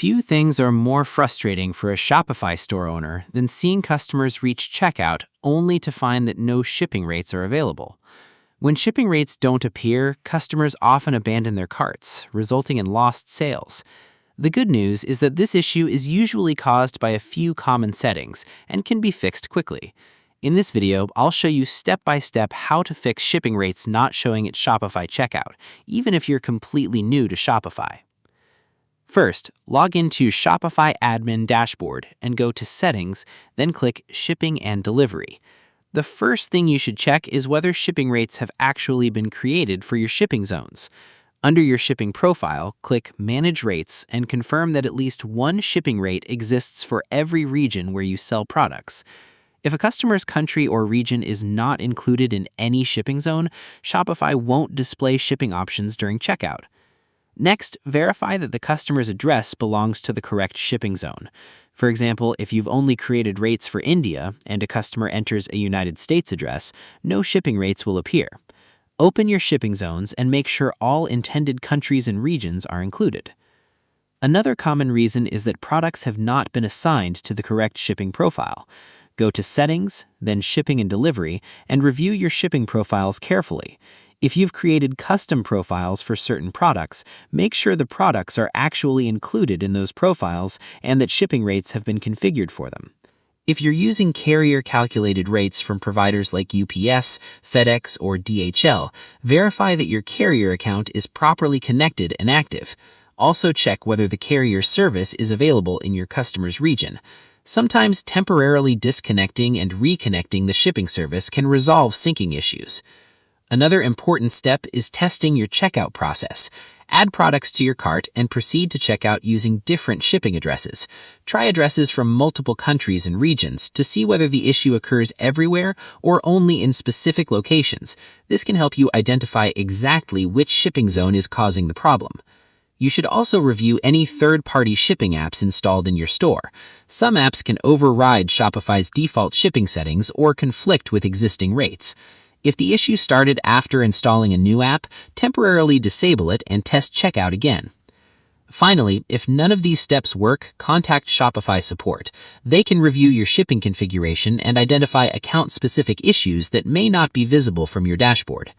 Few things are more frustrating for a Shopify store owner than seeing customers reach checkout only to find that no shipping rates are available. When shipping rates don't appear, customers often abandon their carts, resulting in lost sales. The good news is that this issue is usually caused by a few common settings and can be fixed quickly. In this video, I'll show you step-by-step how to fix shipping rates not showing at Shopify checkout, even if you're completely new to Shopify. First, log into Shopify Admin Dashboard and go to Settings, then click Shipping and Delivery. The first thing you should check is whether shipping rates have actually been created for your shipping zones. Under your shipping profile, click Manage Rates and confirm that at least one shipping rate exists for every region where you sell products. If a customer's country or region is not included in any shipping zone, Shopify won't display shipping options during checkout. Next, verify that the customer's address belongs to the correct shipping zone. For example, if you've only created rates for India and a customer enters a United States address, no shipping rates will appear. Open your shipping zones and make sure all intended countries and regions are included. Another common reason is that products have not been assigned to the correct shipping profile. Go to Settings, then Shipping and Delivery, and review your shipping profiles carefully. If you've created custom profiles for certain products, make sure the products are actually included in those profiles and that shipping rates have been configured for them. If you're using carrier-calculated rates from providers like UPS, FedEx, or DHL, verify that your carrier account is properly connected and active. Also check whether the carrier service is available in your customer's region. Sometimes temporarily disconnecting and reconnecting the shipping service can resolve syncing issues. Another important step is testing your checkout process. Add products to your cart and proceed to checkout using different shipping addresses. Try addresses from multiple countries and regions to see whether the issue occurs everywhere or only in specific locations. This can help you identify exactly which shipping zone is causing the problem. You should also review any third-party shipping apps installed in your store. Some apps can override Shopify's default shipping settings or conflict with existing rates. If the issue started after installing a new app, temporarily disable it and test checkout again. Finally, if none of these steps work, contact Shopify support. They can review your shipping configuration and identify account-specific issues that may not be visible from your dashboard.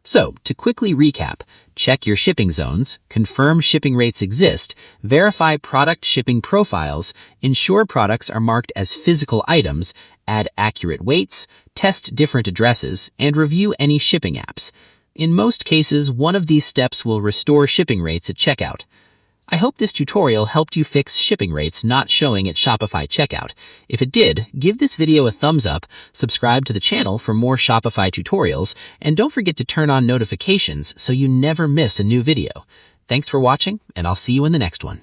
So, to quickly recap, check your shipping zones, confirm shipping rates exist, verify product shipping profiles, ensure products are marked as physical items, add accurate weights, test different addresses, and review any shipping apps. In most cases, one of these steps will restore shipping rates at checkout. I hope this tutorial helped you fix shipping rates not showing at Shopify checkout. If it did, give this video a thumbs up, subscribe to the channel for more Shopify tutorials, and don't forget to turn on notifications so you never miss a new video. Thanks for watching, and I'll see you in the next one.